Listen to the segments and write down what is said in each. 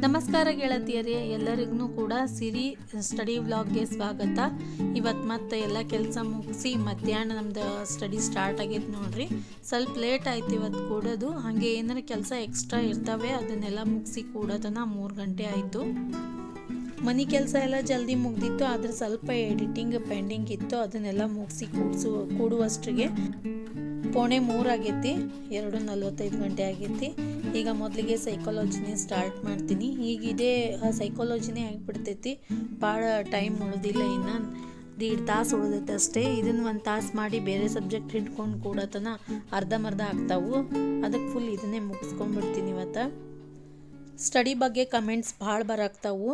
ನಮಸ್ಕಾರ ಗೆಳತಿಯರೇ, ಎಲ್ಲರಿಗೂ ಕೂಡ ಸಿರಿ ಸ್ಟಡಿ ವ್ಲಾಗ್ಗೆ ಸ್ವಾಗತ. ಇವತ್ತು ಮತ್ತೆ ಎಲ್ಲ ಕೆಲಸ ಮುಗಿಸಿ ಮಧ್ಯಾಹ್ನ ನಮ್ದು ಸ್ಟಡಿ ಸ್ಟಾರ್ಟ್ ಆಗೈತೆ ನೋಡ್ರಿ. ಸ್ವಲ್ಪ ಲೇಟ್ ಆಯ್ತು ಇವತ್ತು ಕೂಡೋದು. ಹಾಗೆ ಏನಾರ ಕೆಲಸ ಎಕ್ಸ್ಟ್ರಾ ಇರ್ತವೆ ಅದನ್ನೆಲ್ಲ ಮುಗಿಸಿ ಕೂಡೋದನ್ನ 3 ಗಂಟೆ ಆಯಿತು. ಮನೆ ಕೆಲಸ ಎಲ್ಲ ಜಲ್ದಿ ಮುಗ್ದಿತ್ತು, ಆದರೆ ಸ್ವಲ್ಪ ಎಡಿಟಿಂಗ್ ಪೆಂಡಿಂಗ್ ಇತ್ತು. ಅದನ್ನೆಲ್ಲ ಮುಗಿಸಿ ಕೂಡುವಷ್ಟಿಗೆ 2:45 ಆಗೈತಿ. 2:45 ಗಂಟೆ ಆಗೈತಿ. ಈಗ ಮೊದಲಿಗೆ ಸೈಕಾಲಜಿನೇ ಸ್ಟಾರ್ಟ್ ಮಾಡ್ತೀನಿ. ಈಗಿದೆ ಸೈಕಾಲಜಿನೇ ಆಗಿಬಿಡ್ತೈತಿ. ಭಾಳ ಟೈಮ್ ಉಳಿದಿಲ್ಲ, ಇನ್ನು 1.5 ತಾಸು ಉಳಿದೈತೆ ಅಷ್ಟೇ. ಇದನ್ನು 1 ತಾಸು ಮಾಡಿ ಬೇರೆ ಸಬ್ಜೆಕ್ಟ್ ಹಿಡ್ಕೊಂಡು ಕೂಡತನ ಅರ್ಧಂಬರ್ಧ ಆಗ್ತಾವು. ಅದಕ್ಕೆ ಫುಲ್ ಇದನ್ನೇ ಮುಗಿಸ್ಕೊಂಡ್ಬಿಡ್ತೀನಿ ಇವತ್ತು. ಸ್ಟಡಿ ಬಗ್ಗೆ ಕಮೆಂಟ್ಸ್ ಭಾಳ ಬರಾಕ್ತಾವು.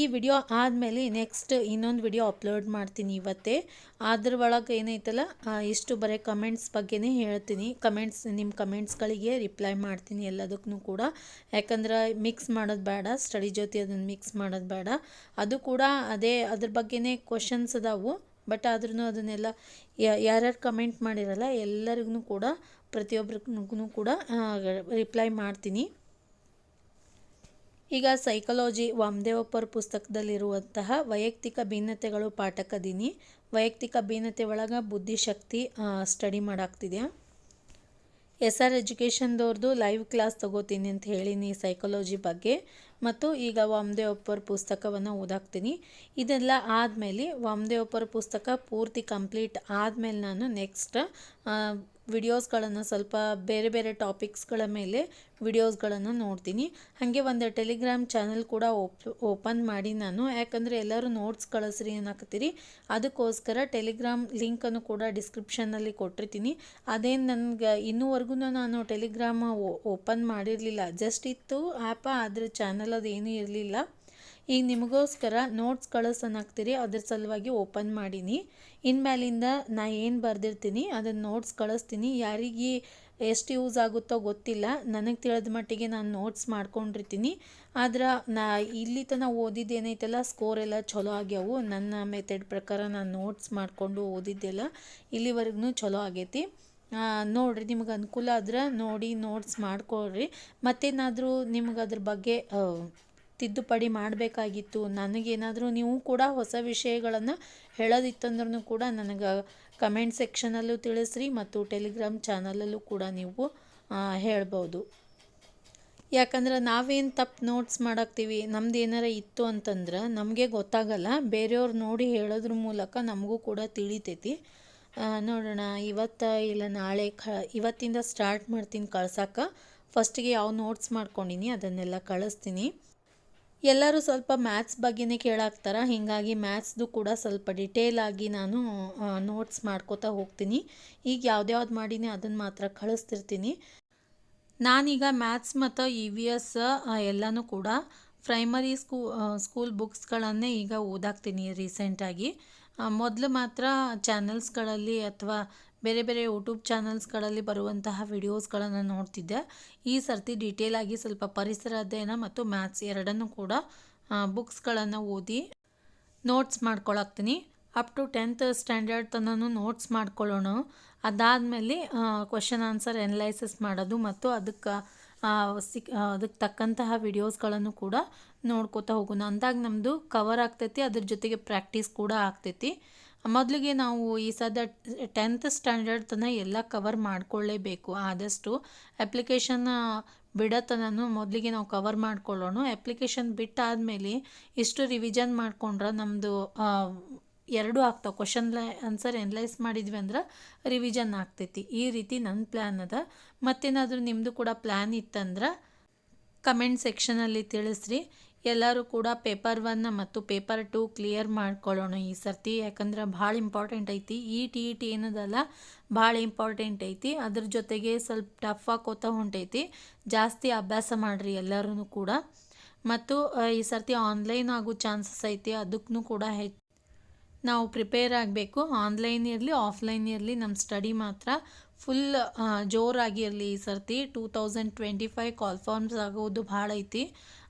ಈ ವಿಡಿಯೋ ಆದಮೇಲೆ ನೆಕ್ಸ್ಟ್ ಇನ್ನೊಂದು ವಿಡಿಯೋ ಅಪ್ಲೋಡ್ ಮಾಡ್ತೀನಿ ಇವತ್ತೇ. ಅದ್ರ ಒಳಗೆ ಏನೈತಲ್ಲ ಇಷ್ಟು ಬರೀ ಕಮೆಂಟ್ಸ್ ಬಗ್ಗೆನೇ ಹೇಳ್ತೀನಿ. ನಿಮ್ಮ ಕಮೆಂಟ್ಸ್ಗಳಿಗೆ ರಿಪ್ಲೈ ಮಾಡ್ತೀನಿ ಎಲ್ಲದಕ್ಕೂ ಕೂಡ. ಯಾಕಂದ್ರೆ ಮಿಕ್ಸ್ ಮಾಡೋದು ಬೇಡ, ಸ್ಟಡಿ ಜೊತೆ ಅದನ್ನು ಮಿಕ್ಸ್ ಮಾಡೋದು ಬೇಡ. ಅದು ಕೂಡ ಅದ್ರ ಬಗ್ಗೆನೇ ಕ್ವಶನ್ಸ್ ಅದಾವು. ಬಟ್ ಆದ್ರೂ ಅದನ್ನೆಲ್ಲ ಯಾರ್ಯಾರು ಕಮೆಂಟ್ ಮಾಡಿರಲ್ಲ ಎಲ್ಲರಿಗೂ ಕೂಡ ಪ್ರತಿಯೊಬ್ಬರಿಗೂ ಕೂಡ ರಿಪ್ಲೈ ಮಾಡ್ತೀನಿ. ಈಗ ಸೈಕಾಲಜಿ ವಾಮದೇವಪ್ಪರ ಪುಸ್ತಕದಲ್ಲಿರುವಂತಹ ವೈಯಕ್ತಿಕ ಭಿನ್ನತೆಗಳು ಪಾಠಕದೀನಿ. ವೈಯಕ್ತಿಕ ಭಿನ್ನತೆ ಒಳಗೆ ಬುದ್ಧಿಶಕ್ತಿ ಸ್ಟಡಿ ಮಾಡಾಕ್ತಿದೆ. SR ಎಜುಕೇಷನ್ದವ್ರದ್ದು ಲೈವ್ ಕ್ಲಾಸ್ ತಗೋತೀನಿ ಅಂತ ಹೇಳೀನಿ ಸೈಕಾಲಜಿ ಬಗ್ಗೆ. ಮತ್ತು ಈಗ ವಾಮದೇವಪ್ಪರ ಪುಸ್ತಕವನ್ನು ಓದಾಕ್ತೀನಿ. ಇದೆಲ್ಲ ಆದಮೇಲೆ ವಾಮದೇವಪ್ಪರ ಪುಸ್ತಕ ಪೂರ್ತಿ ಕಂಪ್ಲೀಟ್ ಆದಮೇಲೆ ನಾನು ನೆಕ್ಸ್ಟ್ ವಿಡಿಯೋಸ್ಗಳನ್ನು ಸ್ವಲ್ಪ ಬೇರೆ ಬೇರೆ ಟಾಪಿಕ್ಸ್ಗಳ ಮೇಲೆ ವಿಡಿಯೋಸ್ಗಳನ್ನು ನೋಡ್ತೀನಿ. ಹಾಗೆ ಒಂದು ಟೆಲಿಗ್ರಾಮ್ ಚಾನಲ್ ಕೂಡ ಓಪನ್ ಮಾಡಿ ನಾನು. ಯಾಕಂದರೆ ಎಲ್ಲರೂ ನೋಟ್ಸ್ ಕಳಿಸ್ರಿ ಅನ್ನಕತ್ತೀರಿ. ಅದಕ್ಕೋಸ್ಕರ ಟೆಲಿಗ್ರಾಮ್ ಲಿಂಕನ್ನು ಕೂಡ ಡಿಸ್ಕ್ರಿಪ್ಷನ್ನಲ್ಲಿ ಕೊಟ್ಟಿರ್ತೀನಿ. ಅದೇನು ನನಗೆ ಇನ್ನೂವರೆಗೂ ನಾನು ಟೆಲಿಗ್ರಾಮ್ ಓಪನ್ ಮಾಡಿರಲಿಲ್ಲ. ಜಸ್ಟ್ ಇತ್ತು ಆ್ಯಪ, ಅದ್ರ ಚಾನಲ್ ಅದೇನೂ ಇರಲಿಲ್ಲ. ಈಗ ನಿಮಗೋಸ್ಕರ ನೋಟ್ಸ್ ಕಳಿಸೋನಾಗ್ತೀರಿ, ಅದ್ರ ಸಲುವಾಗಿ ಓಪನ್ ಮಾಡೀನಿ. ಇನ್ಮೇಲಿಂದ ನಾ ಏನು ಬರೆದಿರ್ತೀನಿ ಅದನ್ನು ನೋಟ್ಸ್ ಕಳಿಸ್ತೀನಿ. ಯಾರಿಗೆ ಎಷ್ಟು ಯೂಸ್ ಆಗುತ್ತೋ ಗೊತ್ತಿಲ್ಲ, ನನಗೆ ತಿಳಿದ ಮಟ್ಟಿಗೆ ನಾನು ನೋಟ್ಸ್ ಮಾಡ್ಕೊಂಡಿರ್ತೀನಿ. ಆದ್ರೆ ಇಲ್ಲಿ ತನಕ ಓದಿದ್ದೇನೈತಲ್ಲ ಸ್ಕೋರ್ ಎಲ್ಲ ಚಲೋ ಆಗ್ಯಾವು. ನನ್ನ ಮೆಥಡ್ ಪ್ರಕಾರ ನಾನು ನೋಟ್ಸ್ ಮಾಡಿಕೊಂಡು ಓದಿದ್ದೆಲ್ಲ ಇಲ್ಲಿವರೆಗೂ ಚಲೋ ಆಗೈತಿ. ನೋಡಿರಿ, ನಿಮಗೆ ಅನುಕೂಲ ಆದ್ರೆ ನೋಡಿ ನೋಟ್ಸ್ ಮಾಡ್ಕೊಳ್ರಿ. ಮತ್ತೇನಾದರೂ ನಿಮ್ಗೆ ಅದ್ರ ಬಗ್ಗೆ ತಿದ್ದುಪಡಿ ಮಾಡಬೇಕಾಗಿತ್ತು, ನನಗೇನಾದರೂ ನೀವು ಕೂಡ ಹೊಸ ವಿಷಯಗಳನ್ನು ಹೇಳೋದಿತ್ತಂದ್ರೂ ಕೂಡ ನನಗೆ ಕಮೆಂಟ್ ಸೆಕ್ಷನಲ್ಲೂ ತಿಳಿಸ್ರಿ ಮತ್ತು ಟೆಲಿಗ್ರಾಮ್ ಚಾನಲಲ್ಲೂ ಕೂಡ ನೀವು ಹೇಳ್ಬೋದು. ಯಾಕಂದ್ರೆ ನಾವೇನು ತಪ್ಪು ನೋಟ್ಸ್ ಮಾಡಾಕ್ತೀವಿ, ನಮ್ದು ಏನಾರ ಇತ್ತು ಅಂತಂದ್ರೆ ನಮಗೆ ಗೊತ್ತಾಗಲ್ಲ. ಬೇರೆಯವ್ರು ನೋಡಿ ಹೇಳೋದ್ರ ಮೂಲಕ ನಮಗೂ ಕೂಡ ತಿಳಿತೈತಿ. ನೋಡೋಣ, ಇಲ್ಲ ನಾಳೆ ಇವತ್ತಿಂದ ಸ್ಟಾರ್ಟ್ ಮಾಡ್ತೀನಿ ಕಳ್ಸೋಕೆ. ಫಸ್ಟಿಗೆ ಯಾವ ನೋಟ್ಸ್ ಮಾಡ್ಕೊಂಡಿನಿ ಅದನ್ನೆಲ್ಲ ಕಳಿಸ್ತೀನಿ. ಎಲ್ಲರೂ ಸ್ವಲ್ಪ ಮ್ಯಾಥ್ಸ್ ಬಗ್ಗೆನೇ ಕೇಳಾಕ್ತಾರೆ. ಹೀಗಾಗಿ ಮ್ಯಾಥ್ಸ್ದು ಕೂಡ ಸ್ವಲ್ಪ ಡಿಟೇಲ್ ಆಗಿ ನಾನು ನೋಟ್ಸ್ ಮಾಡ್ಕೋತಾ ಹೋಗ್ತೀನಿ. ಈಗ ಯಾವ್ದ್ಯಾವ್ದು ಮಾಡೀನಿ ಅದನ್ನು ಮಾತ್ರ ಕಳಿಸ್ತಿರ್ತೀನಿ. ನಾನೀಗ ಮ್ಯಾಥ್ಸ್ ಮತ್ತು EVS ಎಲ್ಲನೂ ಕೂಡ ಪ್ರೈಮರಿ ಸ್ಕೂಲ್ ಬುಕ್ಸ್ಗಳನ್ನೇ ಈಗ ಓದಾಕ್ತೀನಿ ರೀಸೆಂಟಾಗಿ. ಮೊದಲು ಮಾತ್ರ ಚಾನಲ್ಸ್ಗಳಲ್ಲಿ ಅಥವಾ ಬೇರೆ ಬೇರೆ ಯೂಟ್ಯೂಬ್ ಚಾನಲ್ಸ್ಗಳಲ್ಲಿ ಬರುವಂತಹ ವಿಡಿಯೋಸ್ಗಳನ್ನು ನೋಡ್ತಿದ್ದೆ. ಈ ಸರ್ತಿ ಡೀಟೇಲಾಗಿ ಸ್ವಲ್ಪ ಪರಿಸರ ಅಧ್ಯಯನ ಮತ್ತು ಮ್ಯಾಥ್ಸ್ ಎರಡನ್ನೂ ಕೂಡ ಬುಕ್ಸ್ಗಳನ್ನು ಓದಿ ನೋಟ್ಸ್ ಮಾಡ್ಕೊಳಾಕ್ತೀನಿ. ಅಪ್ ಟು 10th ಸ್ಟ್ಯಾಂಡರ್ಡ್ ತನೂ ನೋಟ್ಸ್ ಮಾಡ್ಕೊಳ್ಳೋಣ. ಅದಾದಮೇಲೆ ಕ್ವಶನ್ ಆನ್ಸರ್ ಎನಲೈಸಿಸ್ ಮಾಡೋದು ಮತ್ತು ಅದಕ್ಕೆ ತಕ್ಕಂತಹ ವಿಡಿಯೋಸ್ಗಳನ್ನು ಕೂಡ ನೋಡ್ಕೋತಾ ಹೋಗೋಣ. ಅಂದಾಗ ನಮ್ಮದು ಕವರ್ ಆಗ್ತೈತಿ, ಅದ್ರ ಜೊತೆಗೆ ಪ್ರಾಕ್ಟೀಸ್ ಕೂಡ ಆಗ್ತೈತಿ. ಮೊದಲಿಗೆ ನಾವು ಈ ಸದ 10th ಸ್ಟ್ಯಾಂಡರ್ಡ್ ತನಕ ಎಲ್ಲ ಕವರ್ ಮಾಡ್ಕೊಳ್ಳೇಬೇಕು. ಆದಷ್ಟು ಅಪ್ಲಿಕೇಶನ್ ಬಿಡತನೂ ಮೊದಲಿಗೆ ನಾವು ಕವರ್ ಮಾಡ್ಕೊಳ್ಳೋಣ. ಅಪ್ಲಿಕೇಶನ್ ಬಿಟ್ಟಾದಮೇಲೆ ಇಷ್ಟು ರಿವಿಷನ್ ಮಾಡ್ಕೊಂಡ್ರೆ ನಮ್ಮದು 2 ಆಗ್ತಾವೆ. ಕ್ವಶನ್ ಆನ್ಸರ್ ಎನಲೈಸ್ ಮಾಡಿದ್ವಿ ಅಂದ್ರೆ ರಿವಿಷನ್ ಆಗ್ತೈತಿ. ಈ ರೀತಿ ನನ್ನ ಪ್ಲ್ಯಾನ್ ಅದ. ಮತ್ತೇನಾದರೂ ನಿಮ್ಮದು ಕೂಡ ಪ್ಲ್ಯಾನ್ ಇತ್ತಂದ್ರೆ ಕಮೆಂಟ್ ಸೆಕ್ಷನಲ್ಲಿ ತಿಳಿಸ್ರಿ. ಎಲ್ಲರೂ ಕೂಡ ಪೇಪರ್ 1 ಮತ್ತು ಪೇಪರ್ 2 ಕ್ಲಿಯರ್ ಮಾಡ್ಕೊಳ್ಳೋಣ ಈ ಸರ್ತಿ. ಯಾಕಂದ್ರೆ ಭಾಳ ಇಂಪಾರ್ಟೆಂಟ್ ಐತಿ. ಈ TET ಏನದಲ್ಲ ಭಾಳ ಇಂಪಾರ್ಟೆಂಟ್ ಐತಿ. ಅದ್ರ ಜೊತೆಗೆ ಸ್ವಲ್ಪ ಟಫ್ ಆಕೋತಾ ಹೊಂಟೈತಿ. ಜಾಸ್ತಿ ಅಭ್ಯಾಸ ಮಾಡಿರಿ ಎಲ್ಲರೂ ಕೂಡ. ಮತ್ತು ಈ ಸರ್ತಿ ಆನ್ಲೈನ್ ಆಗೋ ಚಾನ್ಸಸ್ ಐತಿ. ಅದಕ್ಕೂ ಕೂಡ ನಾವು ಪ್ರಿಪೇರ್ ಆಗಬೇಕು. ಆನ್ಲೈನ್ ಇರಲಿ ಆಫ್ಲೈನ್ ಇರಲಿ ನಮ್ಮ ಸ್ಟಡಿ ಮಾತ್ರ ಫುಲ್ ಜೋರಾಗಿರಲಿ ಈ ಸರ್ತಿ. 2025 ಕಾಲ್ ಫಾರ್ಮ್ಸ್ ಆಗೋದು ಭಾಳ ಐತಿ.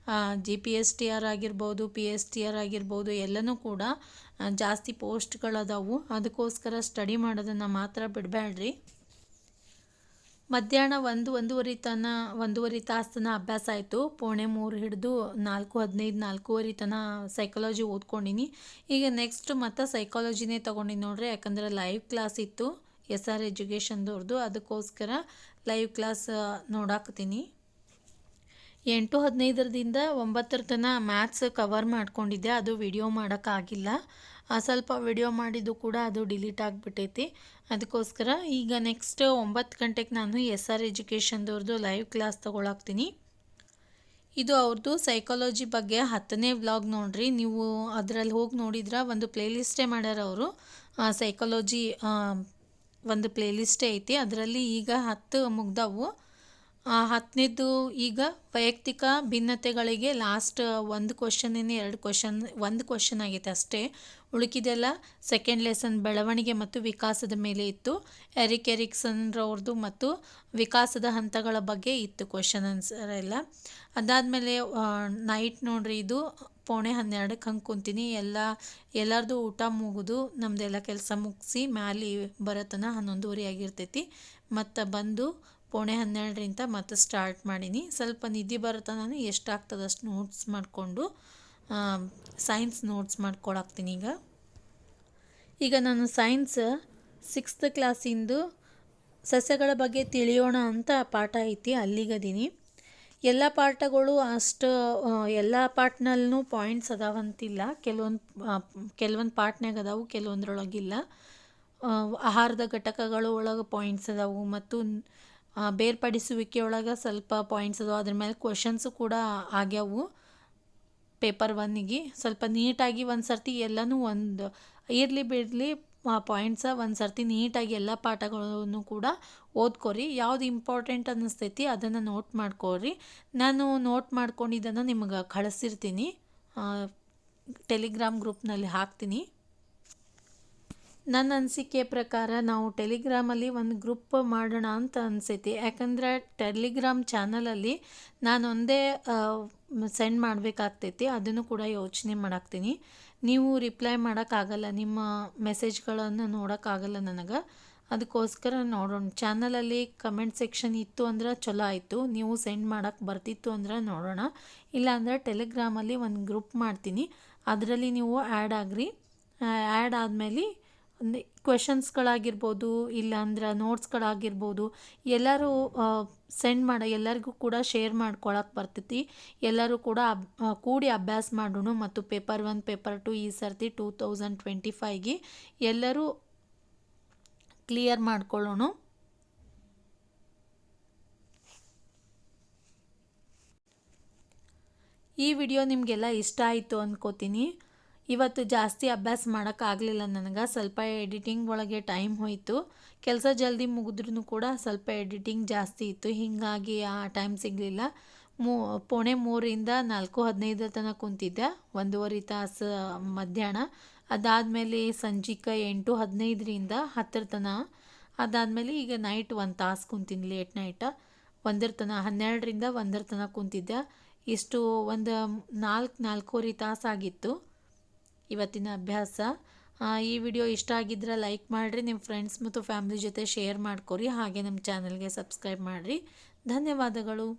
GPSTR ಆಗಿರ್ಬೋದು, PSTR ಆಗಿರ್ಬೋದು, ಎಲ್ಲನೂ ಕೂಡ ಜಾಸ್ತಿ ಪೋಸ್ಟ್ಗಳದಾವು. ಅದಕ್ಕೋಸ್ಕರ ಸ್ಟಡಿ ಮಾಡೋದನ್ನು ಮಾತ್ರ ಬಿಡಬೇಡ್ರಿ. ಮಧ್ಯಾಹ್ನ 1-1:30 1:30 ತಾಸು ತನಕ ಅಭ್ಯಾಸ ಆಯಿತು. 2:45 ಹಿಡಿದು 4:15 4:30 ತನಕ ಸೈಕಾಲಜಿ ಓದ್ಕೊಂಡಿನಿ. ಈಗ ನೆಕ್ಸ್ಟ್ ಮತ್ತು ಸೈಕಾಲಜಿನೇ ತೊಗೊಂಡಿನಿ ನೋಡ್ರಿ, ಯಾಕಂದ್ರೆ ಲೈವ್ ಕ್ಲಾಸ್ ಇತ್ತು SR ಎಜುಕೇಷನ್ದವ್ರದ್ದು, ಅದಕ್ಕೋಸ್ಕರ ಲೈವ್ ಕ್ಲಾಸ್ ನೋಡಾಕತ್ತೀನಿ. 8:15ರಿಂದ 9 ತನಕ ಮ್ಯಾಥ್ಸ್ ಕವರ್ ಮಾಡ್ಕೊಂಡಿದ್ದೆ, ಅದು ವಿಡಿಯೋ ಮಾಡೋಕ್ಕಾಗಿಲ್ಲ. ಸ್ವಲ್ಪ ವಿಡಿಯೋ ಮಾಡಿದ್ದು ಕೂಡ ಅದು ಡಿಲೀಟ್ ಆಗಿಬಿಟ್ಟೈತಿ. ಅದಕ್ಕೋಸ್ಕರ ಈಗ ನೆಕ್ಸ್ಟ್ 9 ಗಂಟೆಗೆ ನಾನು SR ಎಜುಕೇಷನ್ದವ್ರದ್ದು ಲೈವ್ ಕ್ಲಾಸ್ ತೊಗೊಳಾಕ್ತೀನಿ. ಇದು ಅವ್ರದ್ದು ಸೈಕಾಲಜಿ ಬಗ್ಗೆ 10ನೇ ವ್ಲಾಗ್ ನೋಡ್ರಿ. ನೀವು ಅದರಲ್ಲಿ ಹೋಗಿ ನೋಡಿದ್ರೆ ಒಂದು ಪ್ಲೇಲಿಸ್ಟೇ ಮಾಡ್ಯಾರ ಅವರು. ಸೈಕಾಲಜಿ ಒಂದು ಪ್ಲೇಲಿಸ್ಟೇ ಐತಿ, ಅದರಲ್ಲಿ ಈಗ 10 ಮುಗ್ದವು. 10ನೇದು ಈಗ ವೈಯಕ್ತಿಕ ಭಿನ್ನತೆಗಳಿಗೆ ಲಾಸ್ಟ್ ಒಂದು ಕ್ವಶನ್ನೇ 1 ಕ್ವಶನ್ ಆಗೈತೆ ಅಷ್ಟೇ. ಉಳುಕಿದೆಲ್ಲ ಸೆಕೆಂಡ್ ಲೆಸನ್ ಬೆಳವಣಿಗೆ ಮತ್ತು ವಿಕಾಸದ ಮೇಲೆ ಇತ್ತು. ಎರಿಕ್ ಎರಿಕ್ಸನ್ರವ್ರದ್ದು ಮತ್ತು ವಿಕಾಸದ ಹಂತಗಳ ಬಗ್ಗೆ ಇತ್ತು ಕ್ವಶನ್ ಆನ್ಸರ್ ಎಲ್ಲ. ಅದಾದಮೇಲೆ ನೈಟ್ ನೋಡ್ರಿ, ಇದು 11:30ಕ್ಕೆ ಹಂಗೆ ಕುಂತೀನಿ. ಎಲ್ಲರದು ಊಟ ಮುಗಿದು ನಮ್ಮದೆಲ್ಲ ಕೆಲಸ ಮುಗಿಸಿ ಮ್ಯಾಲೆ ಬರತನ 11:30 ಆಗಿರ್ತೈತಿ. ಮತ್ತು ಬಂದು 11:30ರಿಂದ ಮತ್ತೆ ಸ್ಟಾರ್ಟ್ ಮಾಡೀನಿ. ಸ್ವಲ್ಪ ನಿದ್ದೆ ಬರುತ್ತೆ, ನಾನು ಎಷ್ಟಾಗ್ತದೆ ಅಷ್ಟು ನೋಟ್ಸ್ ಮಾಡಿಕೊಂಡು ಸೈನ್ಸ್ ನೋಟ್ಸ್ ಮಾಡ್ಕೊಳಾಕ್ತೀನಿ. ಈಗ ನಾನು ಸೈನ್ಸ್ 6th ಕ್ಲಾಸಿಂದು ಸಸ್ಯಗಳ ಬಗ್ಗೆ ತಿಳಿಯೋಣ ಅಂತ ಪಾಠ ಐತಿ, ಅಲ್ಲಿಗದೀನಿ. ಎಲ್ಲ ಪಾಠಗಳು ಅಷ್ಟು ಎಲ್ಲ ಪಾಠನಲ್ಲೂ ಪಾಯಿಂಟ್ಸ್ ಅದಾವಂತಿಲ್ಲ. ಕೆಲವೊಂದು ಪಾಠನಾಗ ಅದಾವು, ಕೆಲವೊಂದ್ರೊಳಗಿಲ್ಲ. ಆಹಾರದ ಘಟಕಗಳು ಒಳಗೆ ಪಾಯಿಂಟ್ಸ್ ಅದಾವು ಮತ್ತು ಬೇರ್ಪಡಿಸುವಿಕೆ ಒಳಗೆ ಸ್ವಲ್ಪ ಪಾಯಿಂಟ್ಸ್ ಅದಾವು. ಅದ್ರ ಮೇಲೆ ಕ್ವಶನ್ಸು ಕೂಡ ಆಗ್ಯಾವು. ಪೇಪರ್ 1ಗೆ ಸ್ವಲ್ಪ ನೀಟಾಗಿ ಒಂದು ಸರ್ತಿ ಎಲ್ಲನೂ ಒಂದು ಇರಲಿ ಬಿಡಲಿ ಪಾಯಿಂಟ್ಸ ಒಂದು ಸರ್ತಿ ನೀಟಾಗಿ ಎಲ್ಲ ಪಾಠಗಳನ್ನು ಕೂಡ ಓದ್ಕೊರಿ. ಯಾವ್ದು ಇಂಪಾರ್ಟೆಂಟ್ ಅನ್ನಿಸ್ತೈತಿ ಅದನ್ನು ನೋಟ್ ಮಾಡ್ಕೊರಿ. ನಾನು ನೋಟ್ ಮಾಡ್ಕೊಂಡಿದ್ದನ್ನು ನಿಮಗೆ ಕಳಿಸಿರ್ತೀನಿ, ಟೆಲಿಗ್ರಾಮ್ ಗ್ರೂಪ್ನಲ್ಲಿ ಹಾಕ್ತೀನಿ. ನನ್ನ ಅನಿಸಿಕೆ ಪ್ರಕಾರ ನಾವು ಟೆಲಿಗ್ರಾಮಲ್ಲಿ ಒಂದು ಗ್ರೂಪ್ ಮಾಡೋಣ ಅಂತ ಅನಿಸೈತಿ. ಯಾಕಂದರೆ ಟೆಲಿಗ್ರಾಮ್ ಚಾನಲಲ್ಲಿ ನಾನು ಒಂದೇ ಸೆಂಡ್ ಮಾಡಬೇಕಾಗ್ತೈತಿ, ಅದನ್ನು ಕೂಡ ಯೋಚನೆ ಮಾಡಾಕ್ತೀನಿ. ನೀವು ರಿಪ್ಲೈ ಮಾಡೋಕ್ಕಾಗಲ್ಲ, ನಿಮ್ಮ ಮೆಸೇಜ್ಗಳನ್ನು ನೋಡೋಕ್ಕಾಗಲ್ಲ ನನಗೆ. ಅದಕ್ಕೋಸ್ಕರ ನೋಡೋಣ, ಚಾನಲಲ್ಲಿ ಕಮೆಂಟ್ ಸೆಕ್ಷನ್ ಇತ್ತು ಅಂದ್ರೆ ಚಲೋ ಆಯಿತು. ನೀವು ಸೆಂಡ್ ಮಾಡೋಕ್ಕೆ ಬರ್ತಿತ್ತು ಅಂದ್ರೆ ನೋಡೋಣ. ಇಲ್ಲಾಂದರೆ ಟೆಲಿಗ್ರಾಮಲ್ಲಿ ಒಂದು ಗ್ರೂಪ್ ಮಾಡ್ತೀನಿ, ಅದರಲ್ಲಿ ನೀವು ಆ್ಯಡ್ ಆಗ್ರಿ. ಆ್ಯಡ್ ಆದಮೇಲೆ ಕ್ವೆಶನ್ಸ್ಗಳಾಗಿರ್ಬೋದು, ಇಲ್ಲಾಂದ್ರೆ ನೋಟ್ಸ್ಗಳಾಗಿರ್ಬೋದು, ಎಲ್ಲರೂ ಎಲ್ಲರಿಗೂ ಕೂಡ ಶೇರ್ ಮಾಡ್ಕೊಳಕ್ಕೆ ಬರ್ತೈತಿ. ಎಲ್ಲರೂ ಕೂಡ ಕೂಡಿ ಅಭ್ಯಾಸ ಮಾಡೋಣ ಮತ್ತು ಪೇಪರ್ 1 ಪೇಪರ್ 2 ಈ ಸರ್ತಿ 2025ಗೆ ಎಲ್ಲರೂ ಕ್ಲಿಯರ್ ಮಾಡ್ಕೊಳ್ಳೋಣ. ಈ ವಿಡಿಯೋ ನಿಮಗೆಲ್ಲ ಇಷ್ಟ ಆಯಿತು ಅಂದ್ಕೋತೀನಿ. ಇವತ್ತು ಜಾಸ್ತಿ ಅಭ್ಯಾಸ ಮಾಡೋಕ್ಕಾಗಲಿಲ್ಲ ನನಗೆ, ಸ್ವಲ್ಪ ಎಡಿಟಿಂಗ್ ಒಳಗೆ ಟೈಮ್ ಹೋಯಿತು. ಕೆಲಸ ಜಲ್ದಿ ಮುಗಿದ್ರೂ ಕೂಡ ಸ್ವಲ್ಪ ಎಡಿಟಿಂಗ್ ಜಾಸ್ತಿ ಇತ್ತು, ಹೀಗಾಗಿ ಆ ಟೈಮ್ ಸಿಗಲಿಲ್ಲ. 3:45ರಿಂದ 4:15 ತನಕ ಕುಂತಿದ್ದೆ, 1:15 ತಾಸು ಮಧ್ಯಾಹ್ನ. ಅದಾದಮೇಲೆ ಸಂಜೆಗೆ 8:15ರಿಂದ 10 ತನಕ. ಅದಾದಮೇಲೆ ಈಗ ನೈಟ್ 1 ತಾಸು ಕುಂತೀನಿ, ಲೇಟ್ ನೈಟ 1 ತನಕ, 12ರಿಂದ 1 ತನಕ ಕುಂತಿದ್ದೆ. ಇಷ್ಟು ಒಂದು 4-4:15 ತಾಸು ಆಗಿತ್ತು ಇವತ್ತಿನ ಅಭ್ಯಾಸ. ಈ ವಿಡಿಯೋ ಇಷ್ಟ ಆಗಿದ್ರೆ ಲೈಕ್ ಮಾಡಿರಿ, ನಿಮ್ಮ ಫ್ರೆಂಡ್ಸ್ ಮತ್ತು ಫ್ಯಾಮಿಲಿ ಜೊತೆ ಶೇರ್ ಮಾಡ್ಕೊರಿ. ಹಾಗೆ ನಮ್ಮ ಚಾನಲ್ಗೆ ಸಬ್ಸ್ಕ್ರೈಬ್ ಮಾಡಿರಿ. ಧನ್ಯವಾದಗಳು.